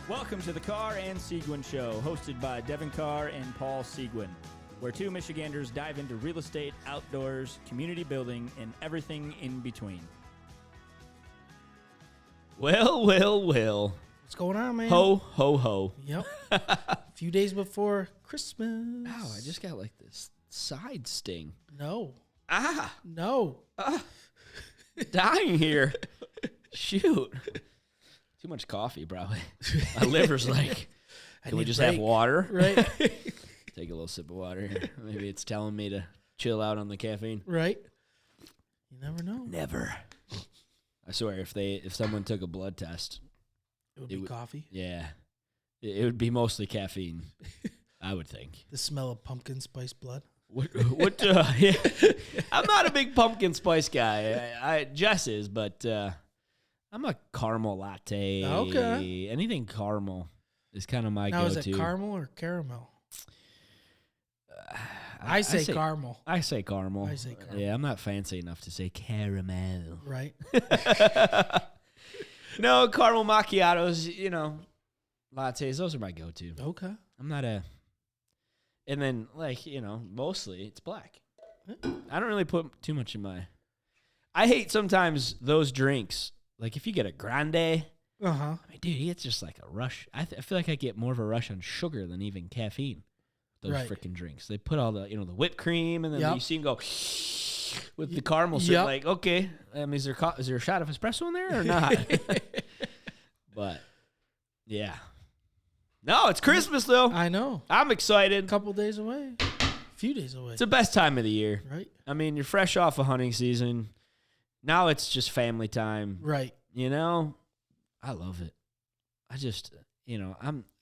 Welcome to the Carr and Seguin Show, hosted by Devin Carr and Paul Seguin, where two Michiganders dive into real estate, outdoors, community building, and everything in between. Well. What's going on, man? Ho, ho, ho. Yep. A few days before Christmas. Ow, I just got like this side sting. No. No. No. Dying here. Shoot. Too much coffee, probably. My liver's like, can we just have water? Right. Take a little sip of water here. Maybe it's telling me to chill out on the caffeine. Right. You never know. Never. I swear, if someone took a blood test, It would be coffee. yeah, it would be mostly caffeine, I would think. The smell of pumpkin spice blood. What yeah. I'm not a big pumpkin spice guy. Jess is, but I'm a caramel latte. Okay. Anything caramel is kind of my now, go-to. is it caramel or caramel? I say caramel. I say caramel. I say caramel. Yeah, I'm not fancy enough to say caramel. Right. No, caramel macchiatos, lattes, those are my go-to. Okay. I'm not a... And then, mostly it's black. I don't really put too much in my... I hate sometimes those drinks. Like, if you get a grande, Uh-huh. I mean, dude, it's just like a rush. I feel like I get more of a rush on sugar than even caffeine. Those Right. freaking drinks. They put all the, the whipped cream, and then Yep. you see them go with the caramel. So Yep. like, okay, is there a shot of espresso in there or not? But, yeah. No, it's Christmas, though. I know. I'm excited. A couple days away. A few days away. It's the best time of the year. Right. I mean, you're fresh off of hunting season. Now it's just family time. Right. I love it. I just,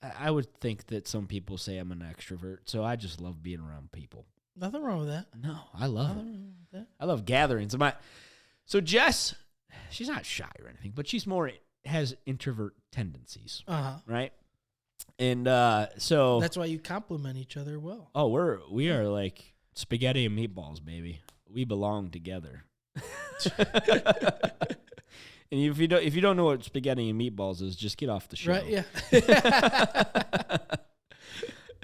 I would think that some people say I'm an extrovert, so I just love being around people. Nothing wrong with that. No, I love it. Nothing wrong with that. I love gatherings. So Jess, she's not shy or anything, but she's has introvert tendencies, Uh-huh. right? And so That's why you compliment each other well. we are like spaghetti and meatballs, baby. We belong together. And if you don't know what spaghetti and meatballs is, just get off the show. Right,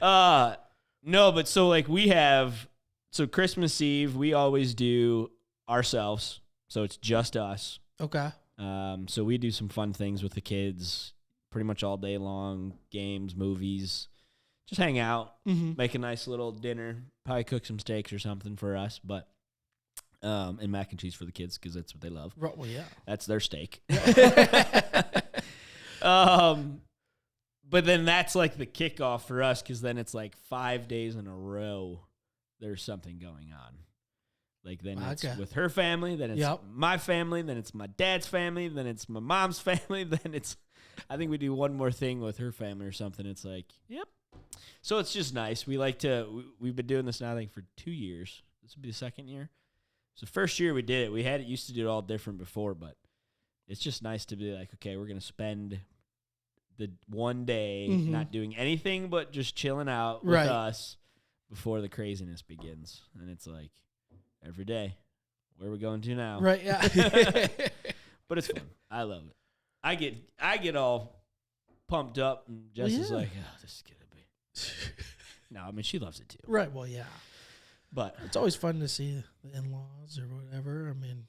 yeah. No, but so Christmas Eve, we always do ourselves. So it's just us. Okay. So we do some fun things with the kids pretty much all day long, games, movies, just hang out, make a nice little dinner, probably cook some steaks or something for us, but and mac and cheese for the kids because that's what they love. Well, yeah. That's their steak. But then that's like the kickoff for us because then it's like 5 days in a row there's something going on. Like then it's with her family, then it's my family, then it's my dad's family, then it's my mom's family, then it's I think we do one more thing with her family or something. It's like, yep. So it's just nice. We've been doing this now I think for 2 years. This will be the second year. So first year we did it. Used to do it all different before, but it's just nice to be like, okay, we're going to spend the one day not doing anything but just chilling out with us before the craziness begins. And it's like every day, where are we going to now? Right, yeah. But it's fun. I love it. I get all pumped up and Jess is like, oh, this is going to be. No, I mean, she loves it too. Right, well, yeah. But it's always fun to see the in-laws or whatever. I mean,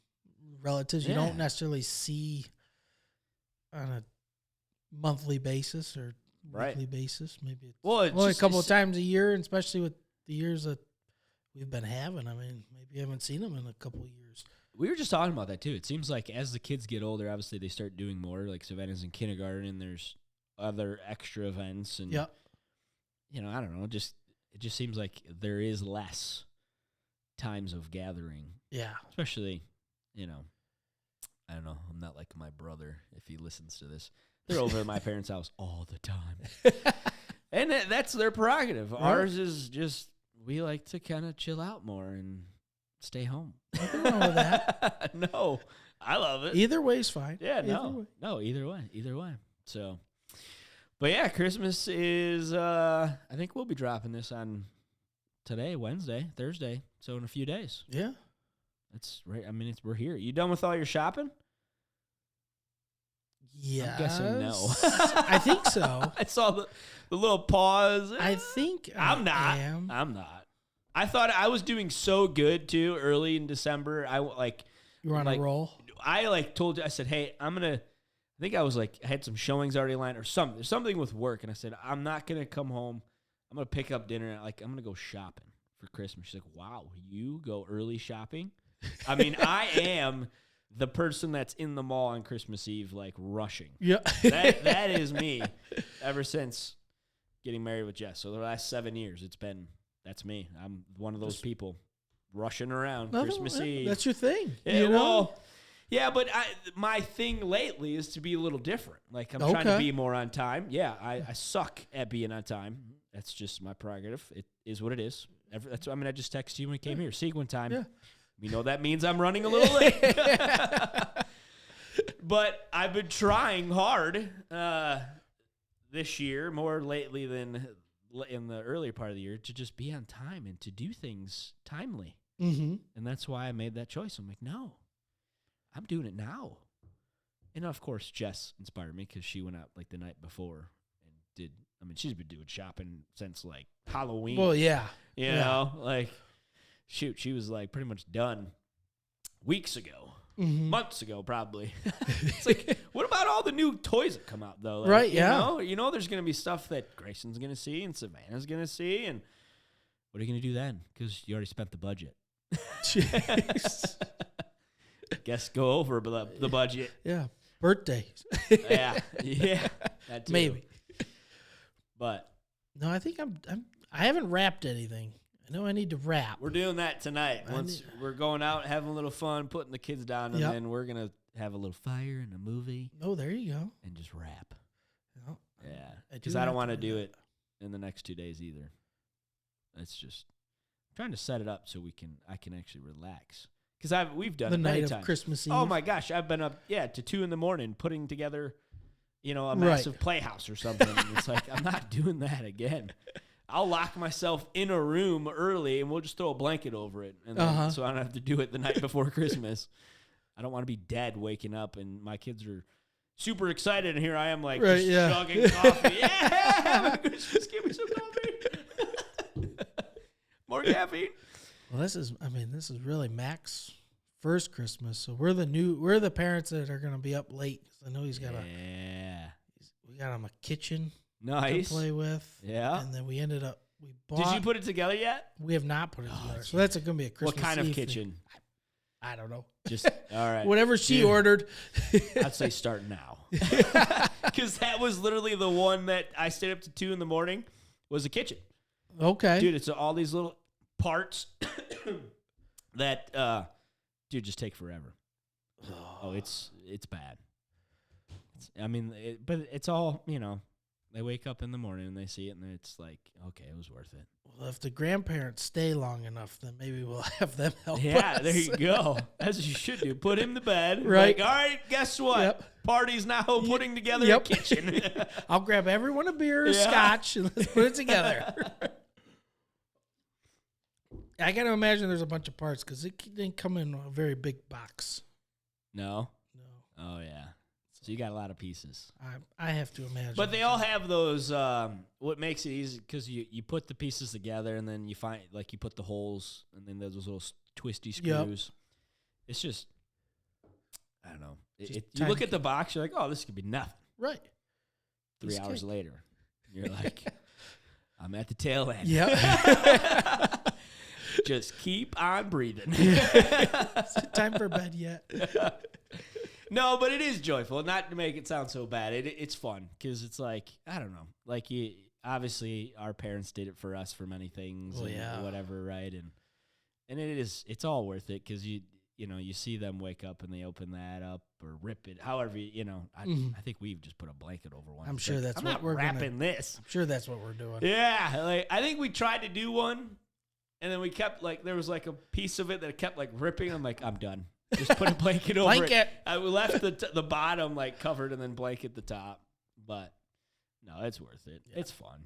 relatives you don't necessarily see on a monthly basis or weekly basis. Maybe it's only a couple of times a year, and especially with the years that we've been having. I mean, maybe you haven't seen them in a couple of years. We were just talking about that, too. It seems like as the kids get older, obviously they start doing more. Like Savannah's in kindergarten, and there's other extra events. And, I don't know. It just seems like there is less times of gathering. Yeah. Especially, I don't know. I'm not like my brother if he listens to this. They're over at my parents' house all the time. And that's their prerogative. Right. Ours is just, we like to kind of chill out more and stay home. Nothing wrong with that. No, I love it. Either way is fine. Yeah, either way. So, but yeah, Christmas is, I think we'll be dropping this on today, Wednesday, Thursday. So in a few days. Yeah. That's right. I mean, we're here. You done with all your shopping? Yeah. I'm guessing no. I think so. I saw the little pause. I think I'm not. am. I'm not. I thought I was doing so good too early in December. You were on a roll. I told you, I said, hey, I think I was I had some showings already lined or something. There's something with work. And I said, I'm not going to come home. I'm going to pick up dinner. I'm going to go shopping for Christmas. She's like, wow, you go early shopping? I mean, I am the person that's in the mall on Christmas Eve, rushing. Yeah. That is me ever since getting married with Jess. So the last 7 years, that's me. I'm one of those people rushing around Christmas Eve. That's your thing. Yeah, you know? Well, yeah, but my thing lately is to be a little different. I'm trying to be more on time. Yeah, I suck at being on time. That's just my prerogative. It is what it is. I just texted you when we came here. Seguin time. Yeah. We know that means I'm running a little late. But I've been trying hard this year, more lately than in the earlier part of the year, to just be on time and to do things timely. Mm-hmm. And that's why I made that choice. I'm like, no, I'm doing it now. And, of course, Jess inspired me because she went out the night before and she's been doing shopping since Halloween. Well, yeah. You know, shoot, she was pretty much done weeks ago, months ago, probably. It's what about all the new toys that come out though? Right. Yeah. You know, there's going to be stuff that Grayson's going to see and Savannah's going to see. And what are you going to do then? Because you already spent the budget. Jeez. Guess go over the budget. Yeah. Birthdays. Yeah. That too. Maybe. But no, I think I haven't wrapped anything. I know I need to wrap. We're doing that tonight. Once we're going out, having a little fun, putting the kids down, and then we're going to have a little fire and a movie. Oh, there you go. And just wrap. Yep. Yeah. Because I don't want to do it in the next 2 days either. It's just I'm trying to set it up so I can actually relax. Because we've done the it many night times. Of Christmas Eve. Oh my gosh, I've been up to 2 a.m. putting together, a massive playhouse or something. It's I'm not doing that again. I'll lock myself in a room early and we'll just throw a blanket over it, and then, so I don't have to do it the night before Christmas. I don't want to be dead waking up and my kids are super excited, and here I am chugging coffee. Yeah, have a Christmas. Give me some coffee. More caffeine. Well, this is really Mac's first Christmas, so we're the parents that are going to be up late. I know he's got we got him a kitchen to play with. Yeah, and then we bought. Did you put it together yet? We have not put it together, so that's going to be a Christmas. What kind of Eve kitchen? Thing. I don't know. Just all right. Whatever she ordered. I'd say start now, because that was literally the one that I stayed up to 2 a.m. was a kitchen. Okay, dude, it's all these little parts that just take forever. Oh, it's bad. But it's all, they wake up in the morning and they see it and it's okay, it was worth it. Well, if the grandparents stay long enough, then maybe we'll have them help us. Yeah, there you go. That's what you should do. Put him to bed. Right. All right, guess what? Yep. Party's now putting together a kitchen. I'll grab everyone a beer or scotch and let's put it together. I got to imagine there's a bunch of parts because it didn't come in a very big box. No? No. Oh, yeah. So you got a lot of pieces. I have to imagine. But they all have those, what makes it easy, because you put the pieces together and then you find, you put the holes and then there's those little twisty screws. Yep. It's just, I don't know. You look at the box, you're like, oh, this could be nothing. Right. 3 hours later, you're like, I'm at the tail end. Yep. Just keep on breathing. Is it time for bed yet? No, but it is joyful. Not to make it sound so bad. It's fun because it's I don't know. Obviously, our parents did it for us for many things and whatever, right? And it's all worth it because you see them wake up and they open that up or rip it. However, I think we've just put a blanket over one. I'm sure that's I'm what not we're wrapping this. I'm sure that's what we're doing. Yeah, I think we tried to do one. And then we kept, there was, a piece of it that kept, ripping. I'm like, I'm done. Just put a blanket over it. We left the bottom, covered and then blanket the top. But, no, it's worth it. Yeah. It's fun.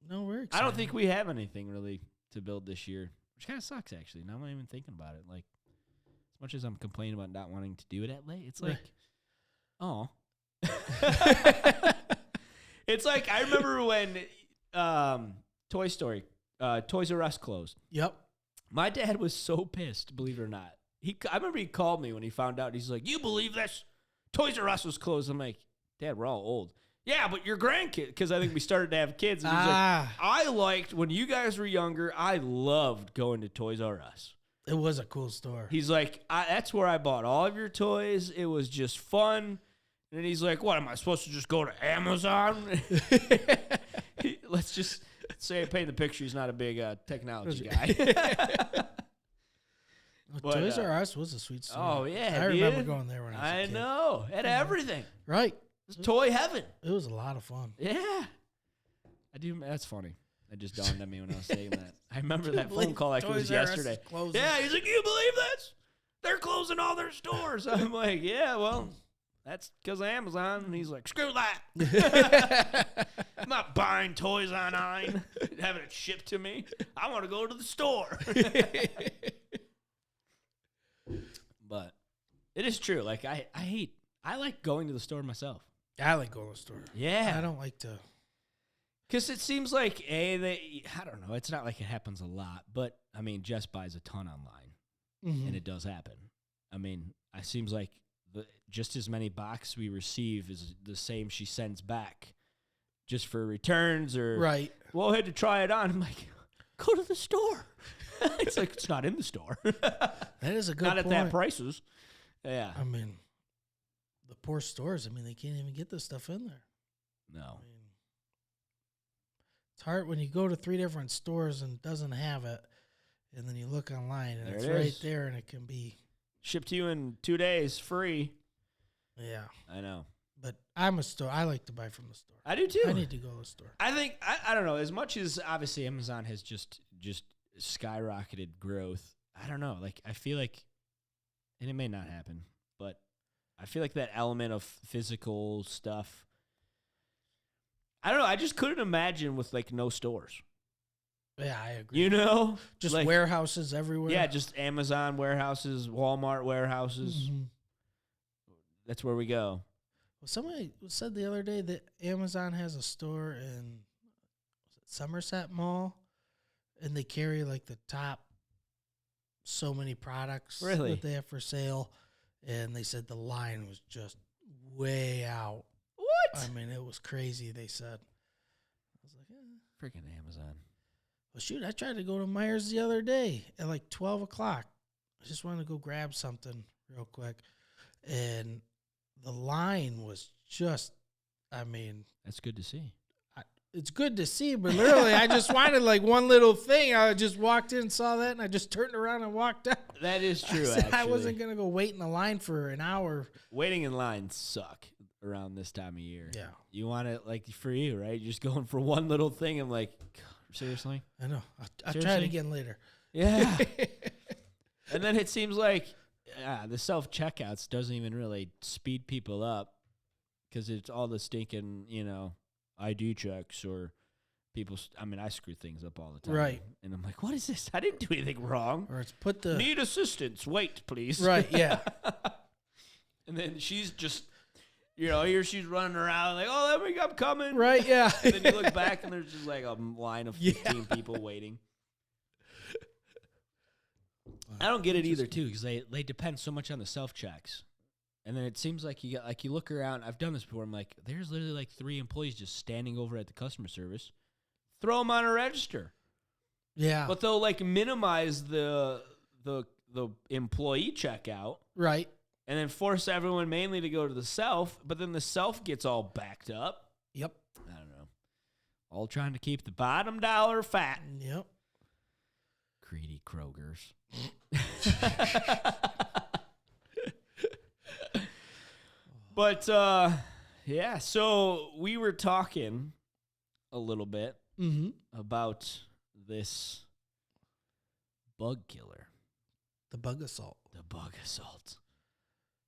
No, we're excited. I don't think we have anything really to build this year, which kind of sucks, actually. Now I'm not even thinking about it. Like, as much as I'm complaining about not wanting to do it at late, it's like, oh. It's like, I remember when Toy Story, Toys R Us closed. Yep. My dad was so pissed, believe it or not. I remember he called me when he found out. He's like, "You believe this? Toys R Us was closed." I'm like, "Dad, we're all old." Yeah, but your grandkid, because I think we started to have kids. And he's like, I liked, when you guys were younger, I loved going to Toys R Us. It was a cool store. He's like, that's where I bought all of your toys. It was just fun. And he's like, what, am I supposed to just go to Amazon? Let's just say I paint the picture. He's not a big technology guy. But, Toys R Us was a sweet store. Oh, yeah, I remember going there when I was a kid. I know. It had everything. Right. It was toy heaven. It was a lot of fun. Yeah. I do. That's funny. That just dawned on me when I was saying that. I remember that phone call like it was yesterday. Yeah, he's like, "You believe this? They're closing all their stores." I'm like, "Yeah, well, that's because of Amazon." And he's like, "Screw that. I'm not buying toys online, having it shipped to me. I want to go to the store." But it is true. Like, I like going to the store myself. I like going to the store. Yeah. I don't like to. Because it seems like, I don't know. It's not like it happens a lot. But, I mean, Jess buys a ton online. Mm-hmm. And it does happen. I mean, it seems like just as many boxes we receive is the same she sends back. Just for returns or. Right. Well, I had to try it on. I'm like, go to the store. It's like, it's not in the store. That is a good point. Not at that prices. Yeah. I mean, the poor stores, they can't even get this stuff in there. No. It's hard when you go to 3 different stores and it doesn't have it, and then you look online and it's right there and it can be shipped to you in 2 days, free. Yeah. I know. But I'm a store. I like to buy from the store. I do too. I need to go to the store. I think, I don't know, as much as obviously Amazon has just skyrocketed growth, I don't know. Like, I feel like, and it may not happen, but I feel like that element of physical stuff, I don't know. I just couldn't imagine with, like, no stores. Yeah, I agree. You know? Just like, warehouses everywhere. Yeah, just Amazon warehouses, Walmart warehouses. Mm-hmm. That's where we go. Well, somebody said the other day that Amazon has a store in Somerset Mall, and they carry, like, the top so many products that they have for sale. And they said the line was just way out. What? I mean, it was crazy, they said. I was like, freaking Amazon. Well, shoot, I tried to go to Myers the other day at like 12 o'clock. I just wanted to go grab something real quick. And the line was just, that's good to see. It's good to see, but literally, I just wanted like one little thing. I just walked in, saw that, and I just turned around and walked out. That is true, I wasn't going to go wait in the line for an hour. Waiting in lines suck around this time of year. Yeah. You want it, like, for you, right? You're just going for one little thing. I'm like, seriously? I know. I'll try it again later. Yeah. And then it seems like the self-checkouts doesn't even really speed people up because it's all the stinking, ID checks or people. I screw things up all the time. Right. And I'm like, what is this? I didn't do anything wrong. Or it's put the... Need assistance. Wait, please. Right, yeah. And then she's just, here she's running around like, oh, I'm coming. Right, yeah. And then you look back and there's just like a line of 15 people waiting. I don't get it either, too, because they depend so much on the self-checks. And then it seems like you look around. I've done this before. I'm like, there's literally like 3 employees just standing over at the customer service. Throw them on a register. Yeah. But they'll like minimize the employee checkout. Right. And then force everyone mainly to go to the self. But then the self gets all backed up. Yep. I don't know. All trying to keep the bottom dollar fat. Yep. Greedy Krogers. But, so we were talking a little bit about this bug killer. The bug assault. The bug assault,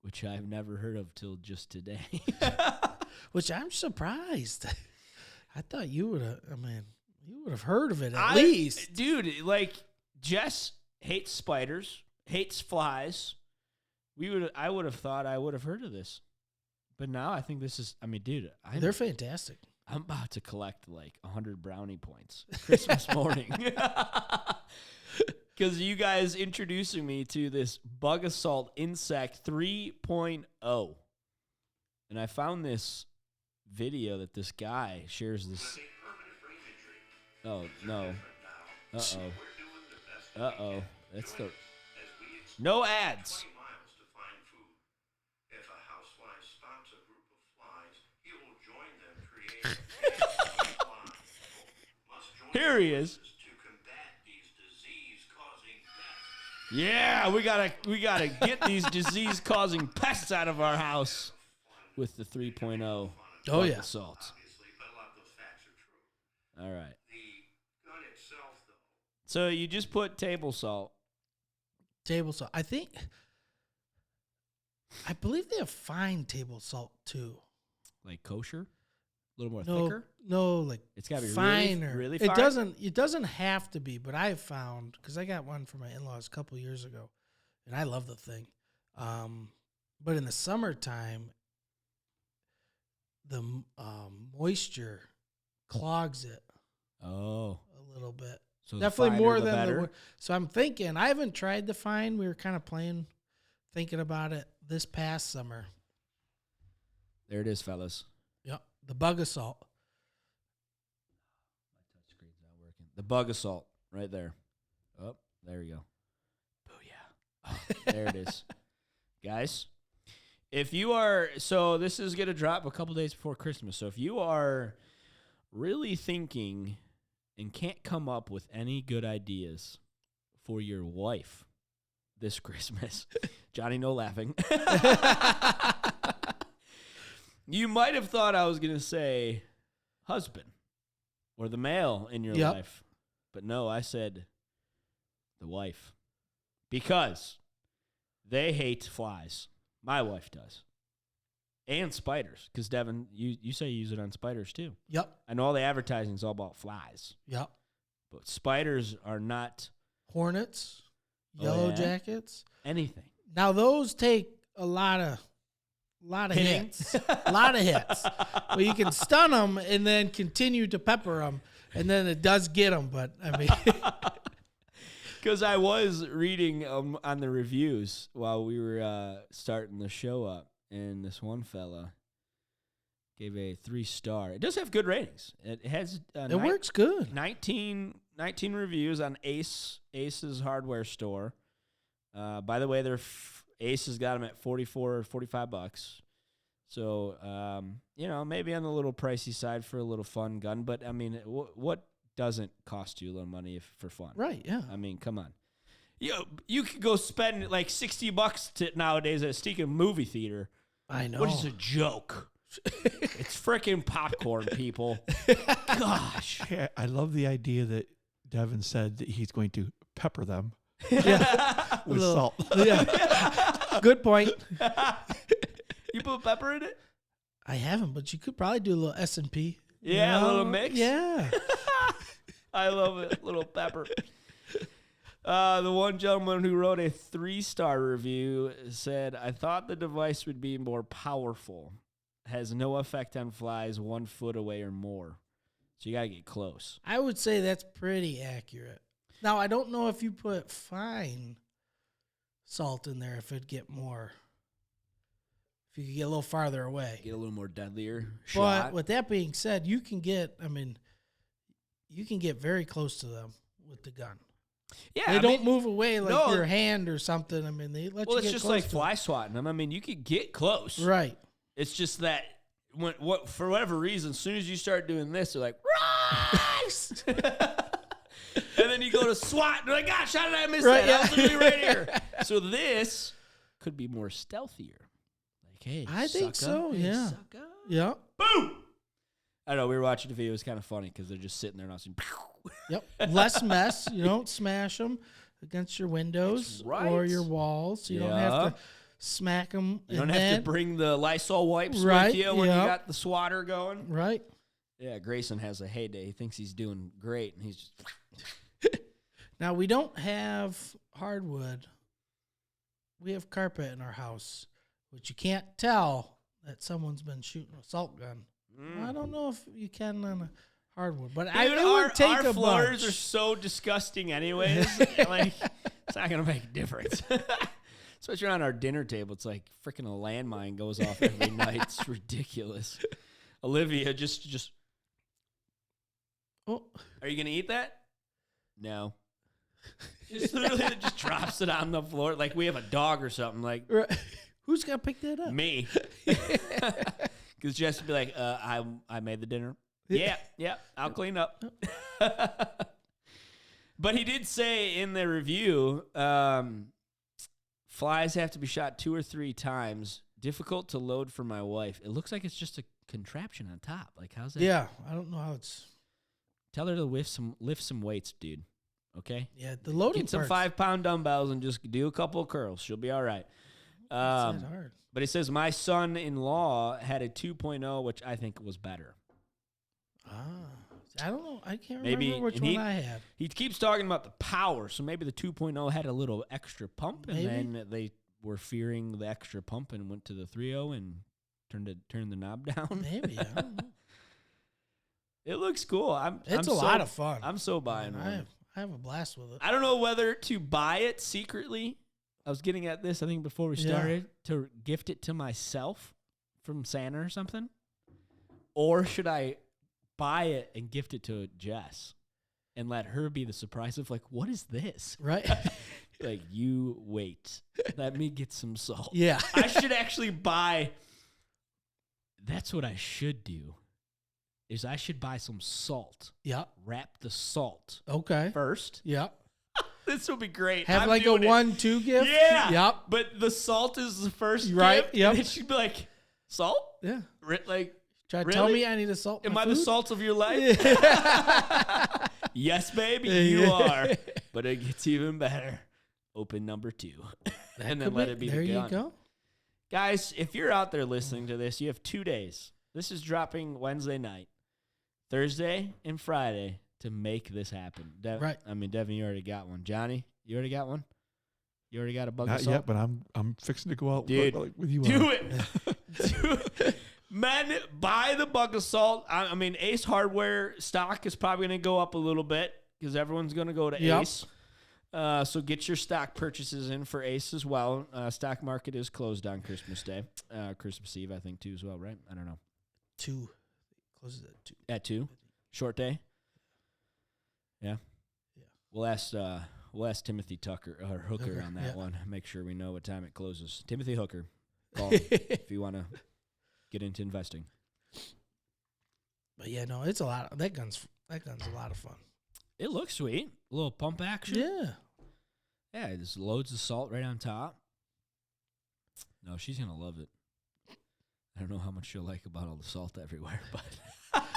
which I've never heard of till just today. Which I'm surprised. I thought you would have, You would have heard of it at least. Dude, like, Jess hates spiders, hates flies. I would have thought I would have heard of this. But now I think this is, I mean, dude. They're fantastic. I'm about to collect like 100 brownie points Christmas morning. Because you guys introducing me to this Bug Assault Insect 3.0. And I found this video that this guy shares this. Oh, no. Uh-oh. Uh-oh. That's the... No ads. Here he is. Yeah, we gotta get these disease-causing pests out of our house with the 3.0. Oh yeah, assault. All right. So you just put table salt. Table salt. I believe they have fine table salt too. Like kosher? A little more thicker? No, like it's gotta be finer. Really fine? It doesn't have to be, but I have found, because I got one for my in-laws a couple years ago, and I love the thing. But in the summertime, the moisture clogs it. Oh, a little bit. So definitely more than better. So I'm thinking, I haven't tried the fine. We were kind of thinking about it this past summer. There it is, fellas. Yep, the Bug Assault. My touch screen's not working. The Bug Assault, right there. Oh, there we go. Booyah. Oh, there it is. Guys, if you are, so this is going to drop a couple days before Christmas. So if you are really thinking and can't come up with any good ideas for your wife this Christmas, Johnny, no laughing. You might have thought I was going to say husband or the male in your life. But no, I said the wife. Because they hate flies. My wife does. And spiders. Because, Devin, you say you use it on spiders too. Yep. I know all the advertising is all about flies. Yep. But spiders are not. Hornets, yellow jackets. Anything. Now, those take a lot of hits. A lot of hits. Well, you can stun them and then continue to pepper them, and then it does get them. But, I mean... Because I was reading on the reviews while we were starting the show up, and this one fella gave a 3-star. It does have good ratings. It has... it works good. 19 reviews on Ace's hardware store. By the way, Ace has got them at $44 or $45. So, maybe on the little pricey side for a little fun gun. But, I mean, what doesn't cost you a little money for fun? Right, yeah. I mean, come on. You could go spend like $60 nowadays at a stinking movie theater. I know. What is a joke? It's freaking popcorn, people. Gosh. Yeah, I love the idea that Devin said that he's going to pepper them with salt. Yeah. Good point. You put pepper in it? I haven't, but you could probably do a little S&P. Yeah, a little mix? Yeah. I love it. Little pepper. The one gentleman who wrote a 3-star review said, I thought the device would be more powerful. Has no effect on flies 1 foot away or more. So you got to get close. I would say that's pretty accurate. Now, I don't know if you put fine salt in there, if it'd get more. If you could get a little farther away. Get a little more deadlier shot. But with that being said, you can get very close to them with the gun. Yeah, they don't move away like your hand or something. I mean, they let you get close. Well, it's just like fly swatting them. I mean, you could get close. Right. It's just that for whatever reason, as soon as you start doing this, they're like, rise! And then you go to SWAT, and you're like, gosh, how did I miss that? I was literally right here. So this could be more stealthier. Like, hey, I think so, yeah. Yeah. Boom! I know, we were watching the video. It was kind of funny because they're just sitting there and all Yep. Less mess. You don't smash them against your windows or your walls. You don't have to smack them. You don't have to bring the Lysol wipes with you when you got the swatter going. Right. Yeah, Grayson has a heyday. He thinks he's doing great, and he's just... Now, we don't have hardwood. We have carpet in our house, which you can't tell that someone's been shooting a salt gun. I don't know if you can on a hardwood, but Dude, would take our a floors bunch. are so disgusting anyways. Like, it's not going to make a difference. Especially on our dinner table. It's like freaking a landmine goes off every night. It's ridiculous. Olivia, just... Oh. Are you going to eat that? No. Just literally just drops it on the floor like we have a dog or something. Like, Right. Who's going to pick that up? me. Because Jess would be like, I made the dinner. Yeah, I'll clean up. But he did say in the review, flies have to be shot 2 or 3 times. Difficult to load for my wife. It looks like it's just a contraption on top. Like, how's that? Yeah, I don't know how it's... Tell her to lift some weights, dude. Okay? Yeah, the loading Get some part's 5-pound dumbbells and just do a couple of curls. She'll be all right. not hard. But he says, my son-in-law had a 2.0, which I think was better. I don't know. I can't remember which one I had. He keeps talking about the power, so maybe the 2.0 had a little extra pump, and then they were fearing the extra pump and went to the 3.0 and turned the knob down. Maybe. I don't know. It looks cool. It's a lot of fun. I'm so buying one. I have a blast with it. I don't know whether to buy it secretly. I was getting at this, I think, before we started, to gift it to myself from Santa or something. Or should I buy it and gift it to Jess and let her be the surprise of, like, what is this? Right? Like, you wait. Let me get some salt. Yeah. I should actually buy. That's what I should do. Is I should buy some salt. Yeah. Wrap the salt Okay. first. Yeah. This will be great. Have I'm like a doing it. 1-2 gift. Yeah. Yep. But the salt is the first Right, gift. yep. And it should be like, salt? Yeah. Like, Try to really? tell me I need to salt Am my I food? the salt of your life? Yes, baby, you are. But it gets even better. Open number 2. And then let it be there the gun. you go. Guys, if you're out there listening to this, you have 2 days. This is dropping Wednesday night. Thursday and Friday to make this happen. Right. I mean, Devin, you already got one. Johnny, you already got one? You already got a bug Not of salt? yet, but I'm fixing to go out Dude, with you. Do it. Do it. Men, buy the bug of salt. I mean, Ace Hardware stock is probably going to go up a little bit because everyone's going to go to Ace. So get your stock purchases in for Ace as well. Stock market is closed on Christmas Day. Christmas Eve, I think, too, as well, right? I don't know. 2. Closes at 2. At 2? Short day? Yeah? Yeah. We'll ask Timothy Tucker or Hooker on that one. Make sure we know what time it closes. Timothy Hooker. Call if you want to get into investing. But yeah, no, it's a lot. That gun's a lot of fun. It looks sweet. A little pump action. Yeah. Yeah, it just loads of salt right on top. No, she's going to love it. I don't know how much she'll like about all the salt everywhere, but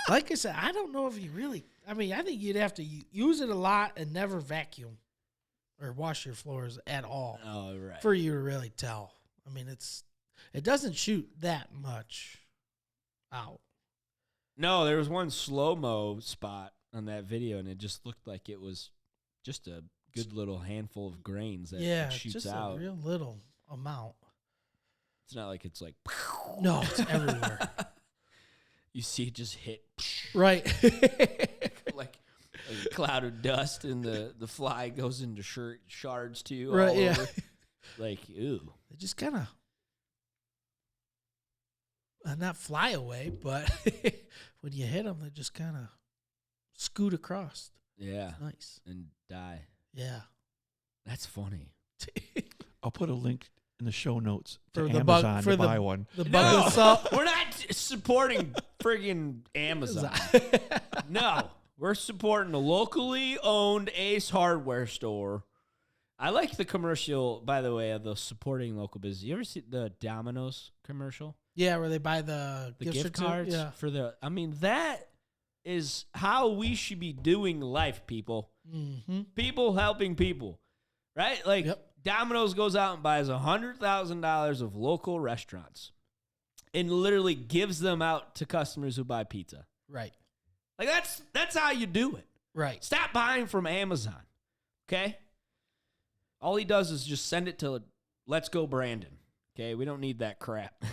like I said, I don't know if you really. I mean, I think you'd have to use it a lot and never vacuum or wash your floors at all. Oh, right. For you to really tell. I mean, it doesn't shoot that much out. No, there was one slow-mo spot on that video, and it just looked like it was just a good little handful of grains that it shoots just out. A real little amount. It's not like it's like... No, it's everywhere. You see it just hit. Right. like a cloud of dust, and the fly goes into shards too. Right, all yeah. over. Like, ew. They just kind of... not fly away, but when you hit them, they just kind of scoot across. Yeah. Nice. And die. Yeah. That's funny. I'll put a link in the show notes to For the Amazon bug- for to the- buy one. The bug of salt. We're not supporting friggin' Amazon. No. We're supporting a locally owned Ace Hardware store. I like the commercial, by the way, of the supporting local business. You ever see the Domino's commercial? Yeah, where they buy the gift cards for the... I mean, that is how we should be doing life, people. Mm-hmm. People helping people, right? Like, Domino's goes out and buys $100,000 of local restaurants and literally gives them out to customers who buy pizza. Right. Like, that's how you do it. Right. Stop buying from Amazon, okay? All he does is just send it to Let's Go Brandon, okay? We don't need that crap.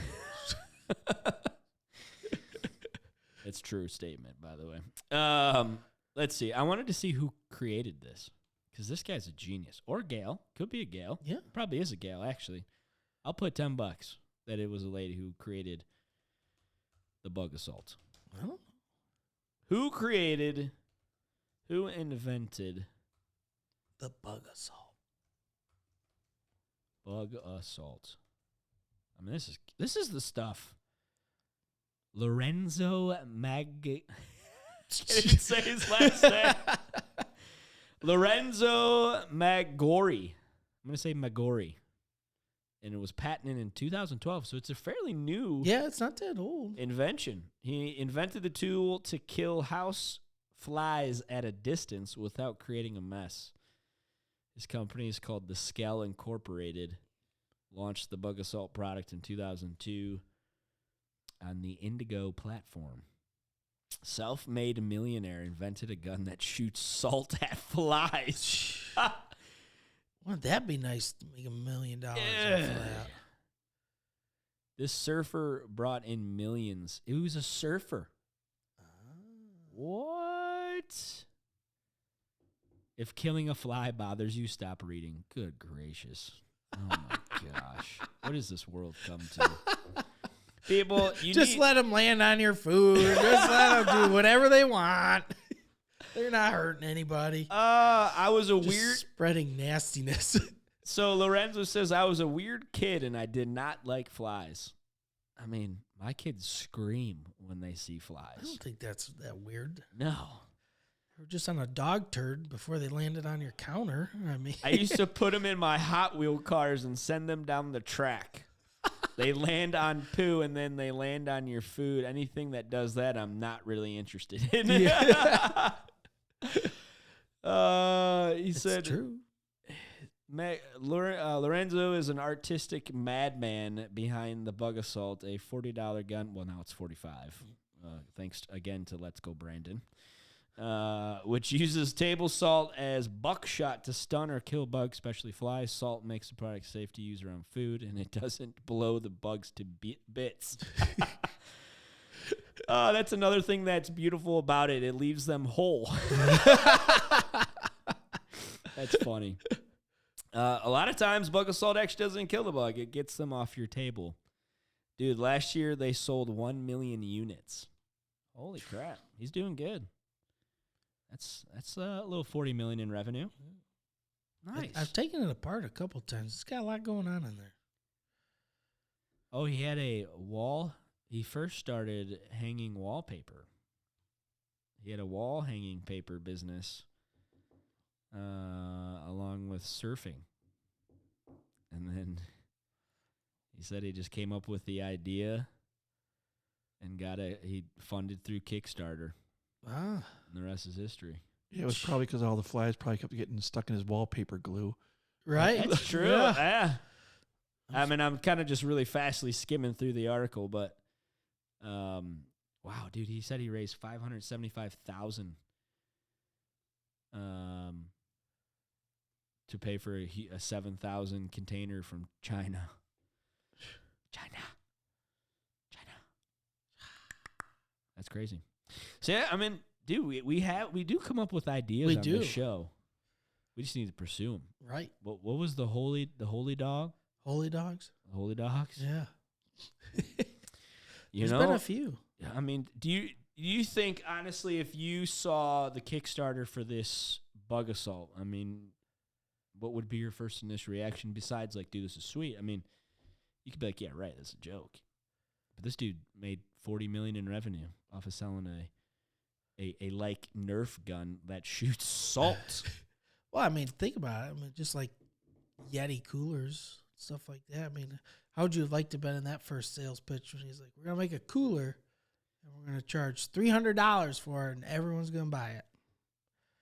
It's a true statement, by the way. Let's see. I wanted to see who created this because this guy's a genius. Or gal. Could be a gal. Yeah. Probably is a gal, actually. I'll put $10 that it was a lady who created the bug assault. I don't know. Who invented the bug assault? Bug assault. I mean, this is the stuff. Lorenzo Can't even say his last name. Lorenzo Magori. I'm going to say Magori. And it was patented in 2012, so it's a fairly new it's not that old invention. He invented the tool to kill house flies at a distance without creating a mess. His company is called The Skell Incorporated. Launched the Bug Assault product in 2002 on the Indigo platform. Self-made millionaire invented a gun that shoots salt at flies. Wouldn't that be nice to make $1 million off Yeah. of that? This surfer brought in millions. It was a surfer. What? If killing a fly bothers you, stop reading. Good gracious. Oh, my gosh. What does this world come to? People, just let them land on your food. Just let them do whatever they want. They're not hurting anybody. I was a Just weird... spreading nastiness. So Lorenzo says, I was a weird kid and I did not like flies. I mean, my kids scream when they see I flies. don't think that's that weird. No. They were just on a dog turd before they landed on your counter. I mean, I used to put them in my Hot Wheel cars and send them down the track. They land on poo and then they land on your food. Anything that does that, I'm not really interested in. Yeah. He said, true. Lorenzo is an artistic madman behind the Bug Assault, a $40 gun. Well, now it's $45. Thanks again to Let's Go Brandon. Which uses table salt as buckshot to stun or kill bugs, especially flies. Salt makes the product safe to use around food, and it doesn't blow the bugs to bits. That's another thing that's beautiful about it. It leaves them whole. That's funny. A lot of times, Bug Assault actually doesn't kill the bug. It gets them off your table. Dude, last year they sold 1 million units. Holy crap. He's doing good. That's a little $40 million in revenue. Nice. I've taken it apart a couple times. It's got a lot going on in there. Oh, he had a wall. He first started hanging wallpaper. He had a wall hanging paper business along with surfing. And then he said he just came up with the idea and he funded through Kickstarter. Ah. And the rest is history. Yeah, it was probably because all the flies probably kept getting stuck in his wallpaper glue. Right? That's true. Yeah. I mean, I'm kind of just really fastly skimming through the article, but wow, dude, he said he raised $575,000 to pay for a 7,000 container from China. China. That's crazy. So yeah, I mean, dude, we do come up with ideas on this show. We just need to pursue them. Right. What was the holy dog? Holy dogs? Holy dogs? Yeah. There's been a few. I mean, do you think, honestly, if you saw the Kickstarter for this Bug Assault, I mean, what would be your first initial reaction besides, like, dude, this is sweet? I mean, you could be like, yeah, right, that's a joke. But this dude made $40 million in revenue off of selling a like Nerf gun that shoots salt. Well, I mean, think about it. I mean, just like Yeti coolers, stuff like that. I mean, how would you have liked to have been in that first sales pitch when he's like, we're going to make a cooler and we're going to charge $300 for it and everyone's going to buy it?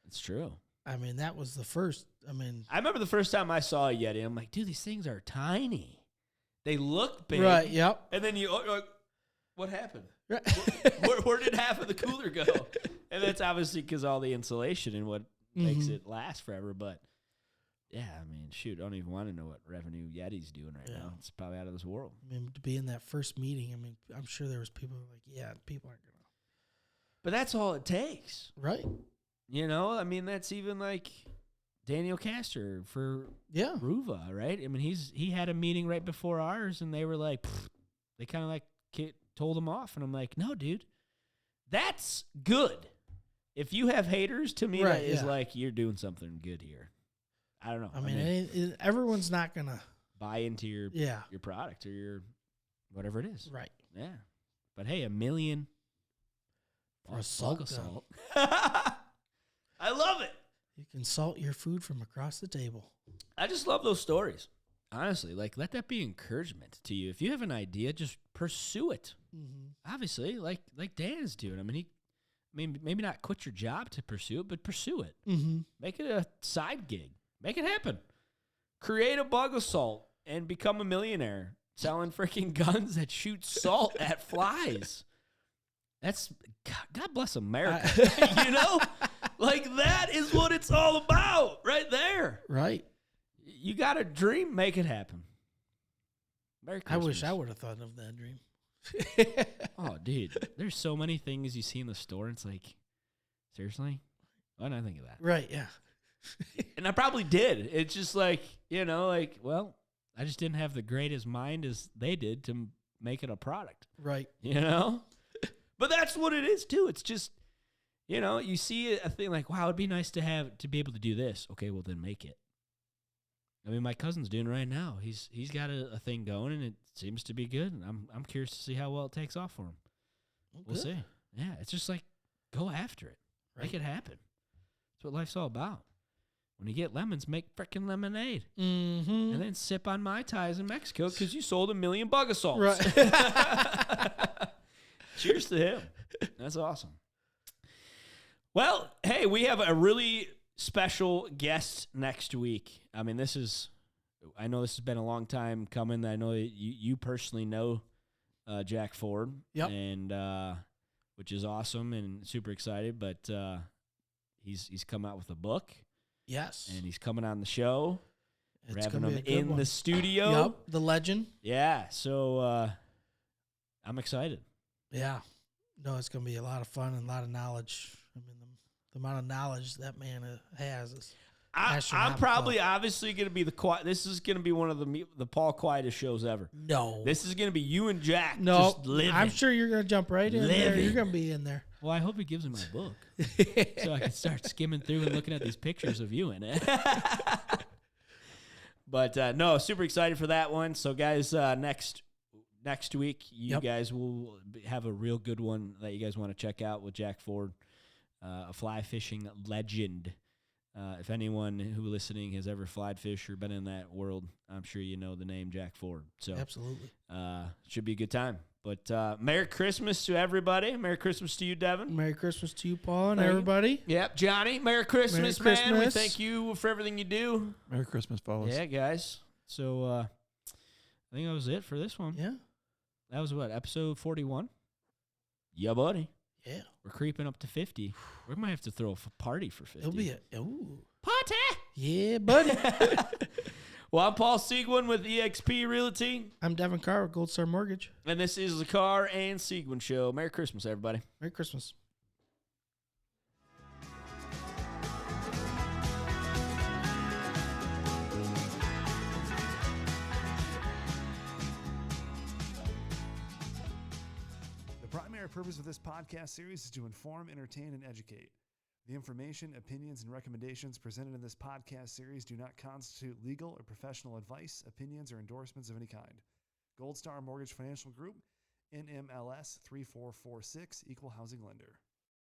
It's true. I mean, that was the first. I mean, I remember the first time I saw a Yeti, I'm like, dude, these things are tiny. They look big. Right, yep. And then you're like, what happened? Right. Where did half of the cooler go? And that's obviously because all the insulation and what makes it last forever. But yeah, I mean, shoot, I don't even want to know what revenue Yeti's doing right now. It's probably out of this world. I mean, to be in that first meeting, I mean, I'm sure there was people like, yeah, people aren't gonna. But that's all it takes, right? You know, I mean, that's even like Daniel Castor for Ruva, right? I mean, he had a meeting right before ours, and they were like, they kind of like told him off, and I'm like, no, dude, that's good. If you have haters, to me, that is like you're doing something good here. I don't know. I mean, everyone's not gonna buy into your product or your whatever it is, right? Yeah, but hey, $1 million for a salt gun. I love it. You can salt your food from across the table. I just love those stories. Honestly, like, let that be encouragement to you. If you have an idea, just pursue it. Mm-hmm. Obviously, like Dan is doing. I mean, maybe not quit your job to pursue it, but pursue it. Mm-hmm. Make it a side gig. Make it happen. Create a bug assault and become a millionaire selling freaking guns that shoot salt at flies. That's God bless America. You know, like that is what it's all about, right there. Right. You got a dream, make it happen. Merry Christmas. I wish I would have thought of that dream. Oh, dude, there's so many things you see in the store. It's like, seriously, why didn't I think of that? Right. Yeah. And I probably did. It's just like, you know, like, well, I just didn't have the greatest mind as they did to make it a product. Right. You know? But that's what it is, too. It's just, you know, you see a thing like, wow, it'd be nice to be able to do this. Okay, well, then make it. I mean, my cousin's doing it right now. He's got a thing going, and it seems to be good. And I'm curious to see how well it takes off for him. We'll see. Yeah, it's just like, go after it. Right. Make it happen. That's what life's all about. When you get lemons, make frickin' lemonade. Mm-hmm. And then sip on Mai Tais in Mexico because you sold 1 million bug assaults. Right. Cheers to him. That's awesome. Well, hey, we have a really special guest next week. I mean, I know this has been a long time coming. I know you personally know Jack Ford. Yep. And which is awesome and super excited. But he's come out with a book. Yes. And he's coming on the show. We're having him in the studio. Yep, the legend. Yeah, so I'm excited. Yeah. No, it's going to be a lot of fun and a lot of knowledge. I mean, the amount of knowledge that man has is I'm probably obviously going to be this is going to be one of the Paul quietest shows ever. No. This is going to be you and Jack just living. I'm sure you're going to jump right in there. You're going to be in there. Well, I hope he gives me my book so I can start skimming through and looking at these pictures of you in it. But no, super excited for that one. So guys, next week, you guys will have a real good one that you guys want to check out with Jack Ford, a fly fishing legend. If anyone who listening has ever flied fish or been in that world, I'm sure you know the name Jack Ford. So absolutely, should be a good time. But Merry Christmas to everybody. Merry Christmas to you, Devin. Merry Christmas to you, Paul, and everybody. Yep, Johnny. Merry Christmas, man. We thank you for everything you do. Merry Christmas, fellas. Yeah, guys. So I think that was it for this one. Yeah. That was what, episode 41? Yeah, buddy. Yeah. We're creeping up to 50. We might have to throw a party for 50. It'll be party. Yeah, buddy. Well, I'm Paul Seguin with eXp Realty. I'm Devin Carr with Gold Star Mortgage. And this is the Carr and Seguin Show. Merry Christmas, everybody. Merry Christmas. The primary purpose of this podcast series is to inform, entertain, and educate. The information, opinions, and recommendations presented in this podcast series do not constitute legal or professional advice, opinions, or endorsements of any kind. Gold Star Mortgage Financial Group, NMLS 3446, Equal Housing Lender.